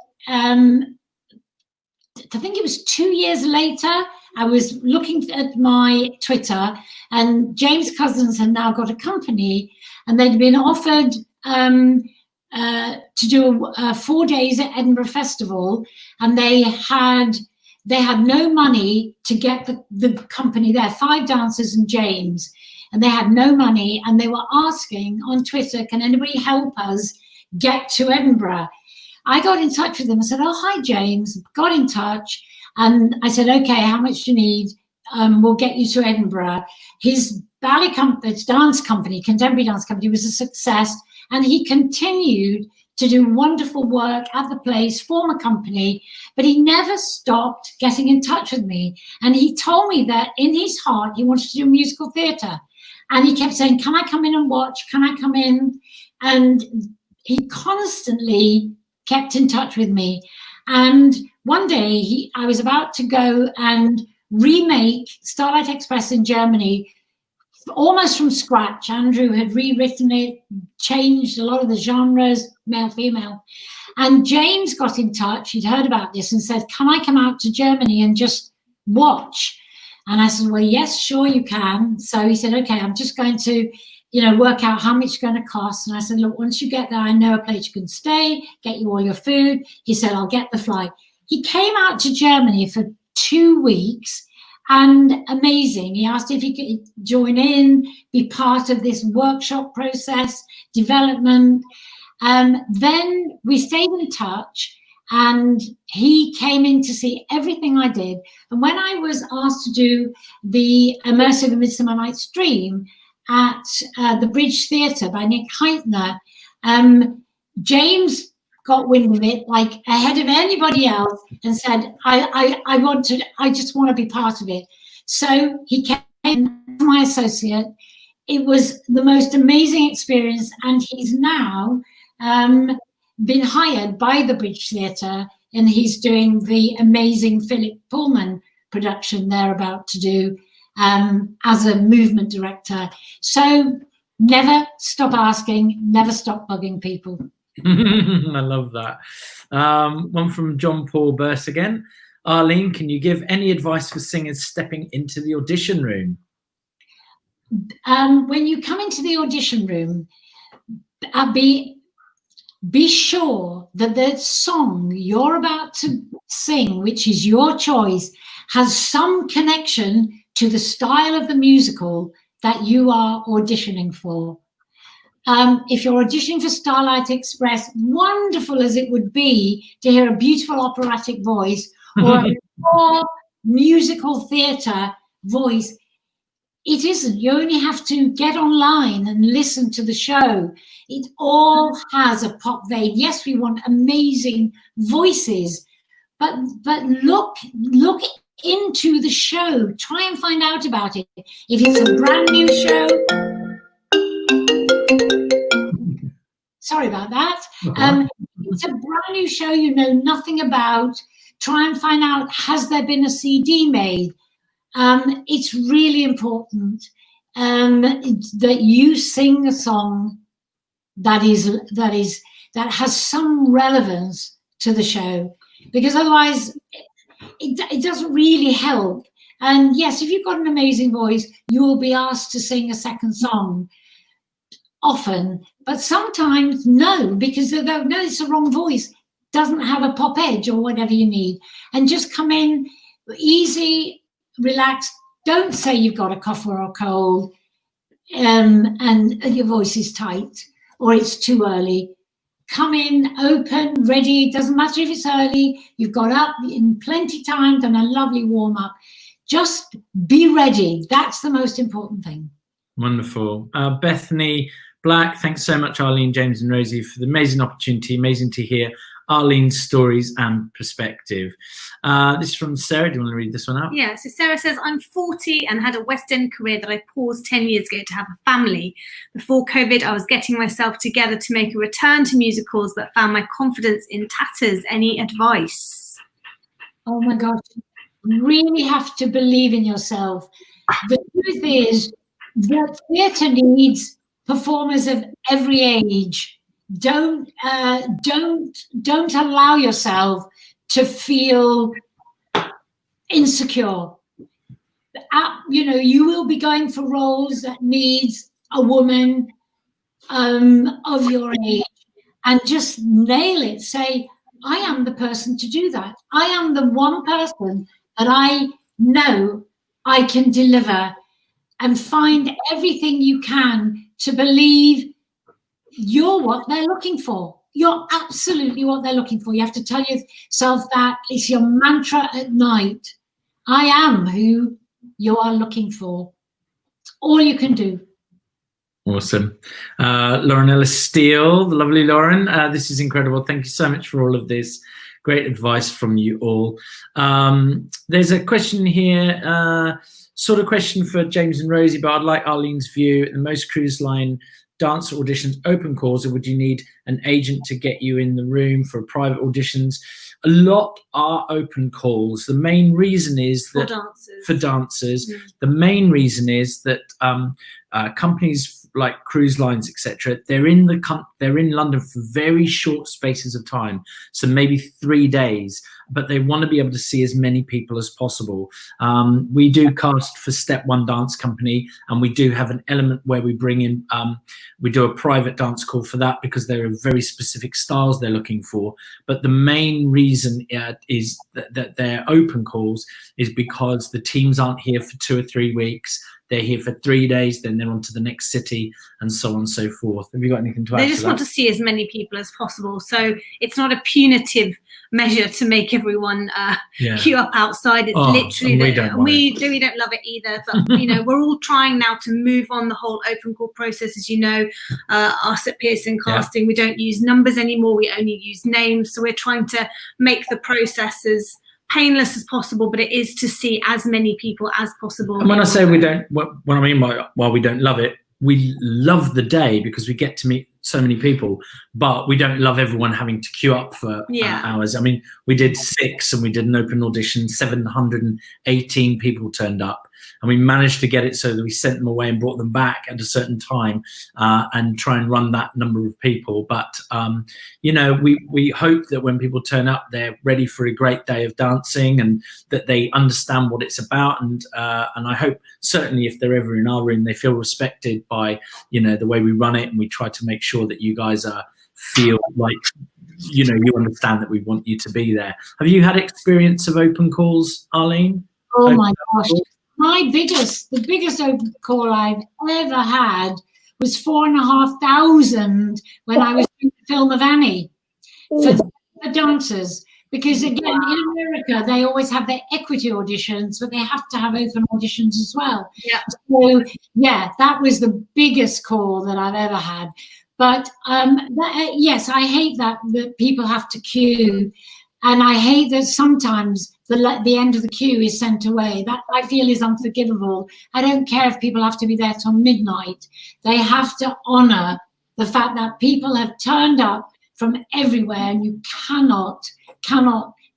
I think it was 2 years later, I was looking at my Twitter, and James Cousins had now got a company, and they'd been offered to do 4 days at Edinburgh Festival, and they had no money to get the company there, 5 dancers and James, and they had no money, and they were asking on Twitter, can anybody help us get to Edinburgh? I got in touch with them and said, oh, hi, James. Got in touch. And I said, okay, how much do you need? We'll get you to Edinburgh. His ballet dance company, contemporary dance company, was a success. And he continued to do wonderful work at the place, form a company, but he never stopped getting in touch with me. And he told me that in his heart, he wanted to do musical theatre. And he kept saying, can I come in and watch? Can I come in? And he constantly kept in touch with me. And one day I was about to go and remake Starlight Express in Germany almost from scratch. Andrew had rewritten it, changed a lot of the genres, male, female. And James got in touch, he'd heard about this and said, can I come out to Germany and just watch? And I said, well, yes, sure you can. So he said, okay, I'm just going to work out how much it's going to cost. And I said, look, once you get there, I know a place you can stay, get you all your food. He said, I'll get the flight. He came out to Germany for 2 weeks, and amazing. He asked if he could join in, be part of this workshop process, development. Then we stayed in touch, and he came in to see everything I did. And when I was asked to do the immersive Midsummer Night's Dream at the Bridge Theatre by Nick Heitner, James got wind of it like ahead of anybody else and said, I just want to be part of it. So he came, my associate. It was the most amazing experience, and he's now been hired by the Bridge Theatre, and he's doing the amazing Philip Pullman production they're about to do as a movement director. So never stop asking, never stop bugging people. I love that. One from John Paul Burse again. Arlene, can you give any advice for singers stepping into the audition room? When you come into the audition room, be sure that the song you're about to sing, which is your choice, has some connection to the style of the musical that you are auditioning for. If you're auditioning for Starlight Express, wonderful as it would be to hear a beautiful operatic voice or a more musical theatre voice, it isn't. You only have to get online and listen to the show. It all has a pop vein. Yes, we want amazing voices, but look into the show. Try and find out about it. If it's a brand new show, sorry about that. If it's a brand new show you know nothing about, try and find out, has there been a CD made? It's really important that you sing a song that has some relevance to the show, because otherwise it doesn't really help. And yes, if you've got an amazing voice, you will be asked to sing a second song often, but sometimes no, because they go, no, it's the wrong voice, doesn't have a pop edge or whatever you need. And just come in easy, relaxed. Don't say you've got a cough or a cold and your voice is tight or it's too early. Come in open, ready. Doesn't matter if it's early. You've got up in plenty time, done a lovely warm up. Just be ready. That's the most important thing. Wonderful. Bethany Black, thanks so much, Arlene, James and Rosie, for the amazing opportunity. Amazing to hear Arlene's stories and perspective. This is from Sarah. Do you want to read this one out? Yeah, so Sarah says, I'm 40 and had a West End career that I paused 10 years ago to have a family. Before COVID, I was getting myself together to make a return to musicals, but found my confidence in tatters. Any advice? Oh my gosh, you really have to believe in yourself. The truth is that theatre needs performers of every age. Don't allow yourself to feel insecure. You will be going for roles that needs a woman of your age, and just nail it. Say, I am the person to do that. I am the one person that I know I can deliver, and find everything you can to believe you're what they're looking for. You're absolutely what they're looking for. You have to tell yourself that. It's your mantra at night. I am who you are looking for. All you can do. Awesome. Lauren Ellis Steele, the lovely Lauren. This is incredible. Thank you so much for all of this. Great advice from you all. There's a question here, sort of question for James and Rosie, but I'd like Arlene's view. In most cruise line dance auditions open calls, or would you need an agent to get you in the room for private auditions? A lot are open calls. The main reason is that for dancers, the main reason is that companies like cruise lines, etc., they're in London for very short spaces of time, so maybe 3 days, but they want to be able to see as many people as possible. We do cast for Step One Dance Company, and we do have an element where we bring in, we do a private dance call for that, because there are very specific styles they're looking for. But the main reason is that they're open calls is because the teams aren't here for 2 or 3 weeks. They're here for 3 days, then they're on to the next city, and so on and so forth. Have you got anything to add? They just want to see as many people as possible. So it's not a punitive measure to make everyone queue up outside. It's literally we don't love it either. But we're all trying now to move on the whole open call process. As you know, us at Pearson Casting, we don't use numbers anymore. We only use names. So we're trying to make the process as painless as possible, but it is to see as many people as possible. And when I say we don't, what I mean by while we don't love it, we love the day because we get to meet so many people, but we don't love everyone having to queue up for hours. I mean, we did 6 and we did an open audition, 718 people turned up. and we managed to get it so that we sent them away and brought them back at a certain time, and try and run that number of people. But you know, we hope that when people turn up, they're ready for a great day of dancing, and that they understand what it's about. And I hope certainly if they're ever in our room, they feel respected by, you know, the way we run it, and we try to make sure that you guys feel like, you know, you understand that we want you to be there. Have you had experience of open calls, Arlene? Oh my gosh, the biggest open call I've ever had was 4,500 when I was doing the film of Annie for the dancers. Because again, in America, they always have their equity auditions, but they have to have open auditions as well. Yeah. So yeah, that was the biggest call that I've ever had. But yes, I hate that people have to queue, and I hate that sometimes the end of the queue is sent away. That I feel is unforgivable. I don't care if people have to be there till midnight. They have to honour the fact that people have turned up from everywhere, and you cannot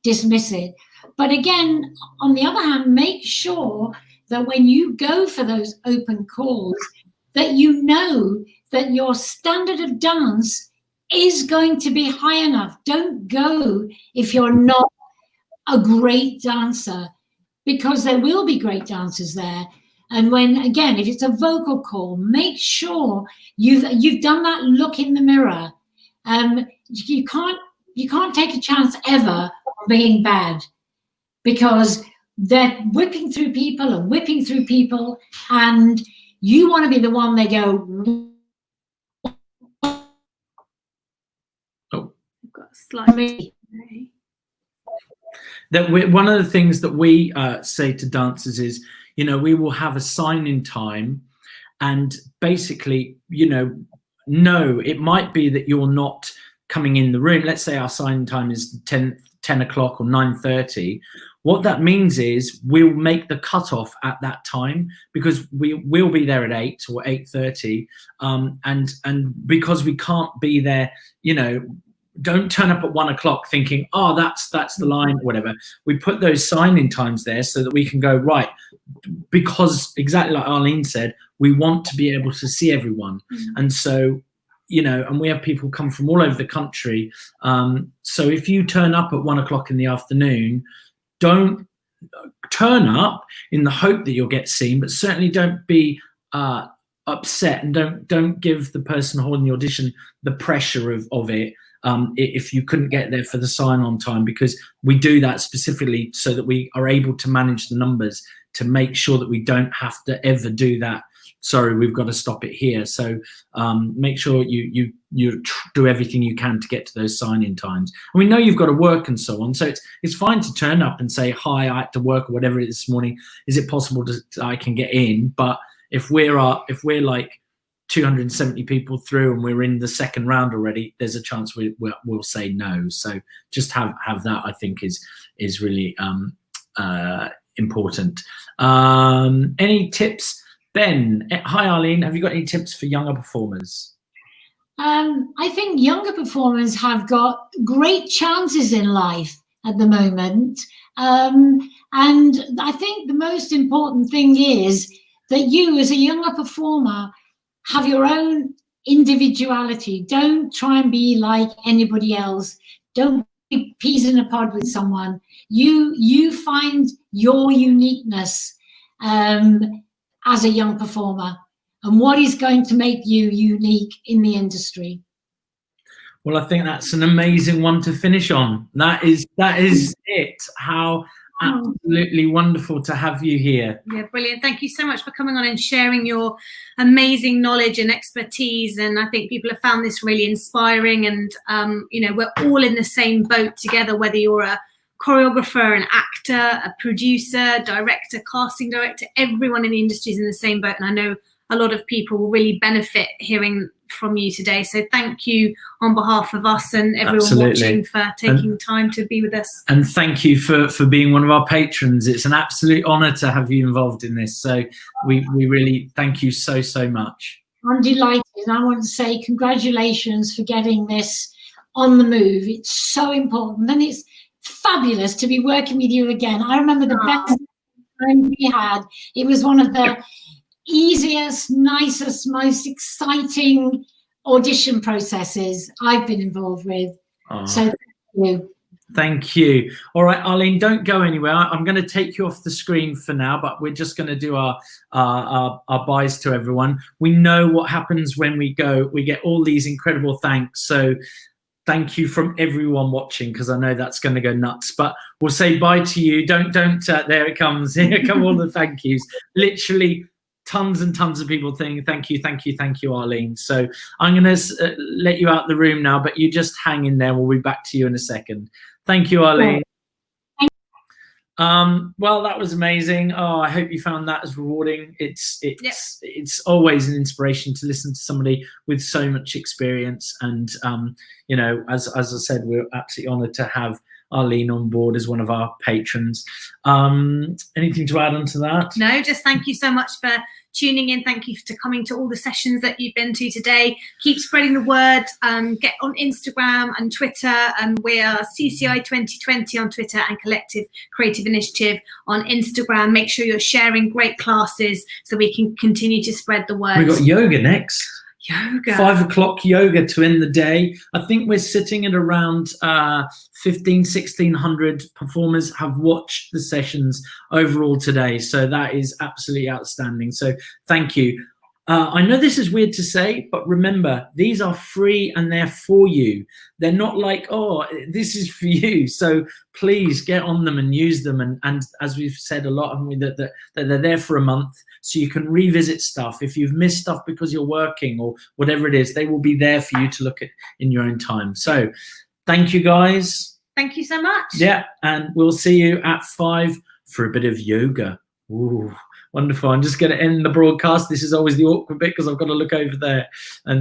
dismiss it. But again, on the other hand, make sure that when you go for those open calls, that you know that your standard of dance is going to be high enough. Don't go if you're not a great dancer, because there will be great dancers there. And when, again, if it's a vocal call, make sure you've done that look in the mirror. You can't take a chance ever of being bad, because they're whipping through people, and you want to be the one they go, oh, I've got a slight that one of the things that we say to dancers is, you know, we will have a sign-in time, and basically, you know, it might be that you're not coming in the room. Let's say our sign-in time is 10 o'clock or 9:30. What that means is we'll make the cutoff at that time, because we will be there at 8 or 8:30, and because we can't be there, you know, don't turn up at 1 o'clock thinking, oh, that's the line, whatever. We put those sign-in times there so that we can go, right, because exactly like Arlene said, we want to be able to see everyone. And so, you know, and we have people come from all over the country. So if you turn up at 1 o'clock in the afternoon, don't turn up in the hope that you'll get seen, but certainly don't be upset, and don't give the person holding the audition the pressure of it. If you couldn't get there for the sign-on time, because we do that specifically so that we are able to manage the numbers, to make sure that we don't have to ever do that. Sorry, we've got to stop it here. So make sure you do everything you can to get to those sign-in times. And we know you've got to work and so on. So it's fine to turn up and say, hi, I had to work or whatever it is this morning. Is it possible I can get in? But if we're like 270 people through and we're in the second round already, there's a chance we'll say no. So just have that, I think, is really important. Any tips? Ben, hi Arlene, have you got any tips for younger performers? I think younger performers have got great chances in life at the moment. And I think the most important thing is that you, as a younger performer, have your own individuality. Don't try and be like anybody else. Don't be peas in a pod with someone. You find your uniqueness as a young performer, and what is going to make you unique in the industry. Well, I think that's an amazing one to finish on. That is it. How absolutely wonderful to have you here. Yeah, brilliant. Thank you so much for coming on and sharing your amazing knowledge and expertise. And I think people have found this really inspiring. And, you know, we're all in the same boat together, whether you're a choreographer, an actor, a producer, director, casting director, everyone in the industry is in the same boat. And I know a lot of people will really benefit hearing from you today. So thank you on behalf of us and everyone watching for taking time to be with us. And thank you for being one of our patrons. It's an absolute honor to have you involved in this. So we really thank you so much. I'm delighted. And I want to say congratulations for getting this on the move. It's so important. And it's fabulous to be working with you again. I remember the best time we had. It was one of the easiest, nicest, most exciting audition processes I've been involved with. Oh. So thank you. Thank you. All right, Arlene, don't go anywhere. I'm going to take you off the screen for now, but we're just going to do our byes to everyone. We know what happens when we go. We get all these incredible thanks. So thank you from everyone watching, because I know that's going to go nuts. But we'll say bye to you. Don't. There it comes. Here come all the thank yous. Literally tons and tons of people saying thank you, Arlene. So I'm going to let you out the room now, but you just hang in there. We'll be back to you in a second. Thank you, Arlene. Well, that was amazing. Oh, I hope you found that as rewarding. It's always an inspiration to listen to somebody with so much experience. And you know, as I said, we're absolutely honoured to have Arlene on board as one of our patrons. Anything to add on to that? No, just thank you so much for tuning in. Thank you for coming to all the sessions that you've been to today. Keep spreading the word. Get on Instagram and Twitter, and we are CCI 2020 on Twitter and Collective Creative Initiative on Instagram. Make sure you're sharing great classes so we can continue to spread the word. We've got yoga next. Yoga. 5 o'clock yoga to end the day. I think we're sitting at around 1,600 performers have watched the sessions overall today. So that is absolutely outstanding. So thank you. I know this is weird to say, but remember, these are free and they're for you. They're not like, oh, this is for you. So please get on them and use them. And as we've said a lot, haven't we, that they're there for a month, so you can revisit stuff. If you've missed stuff because you're working or whatever it is, they will be there for you to look at in your own time. So thank you, guys. Thank you so much. Yeah, and we'll see you at 5 for a bit of yoga. Ooh, wonderful. I'm just going to end the broadcast. This is always the awkward bit because I've got to look over there. And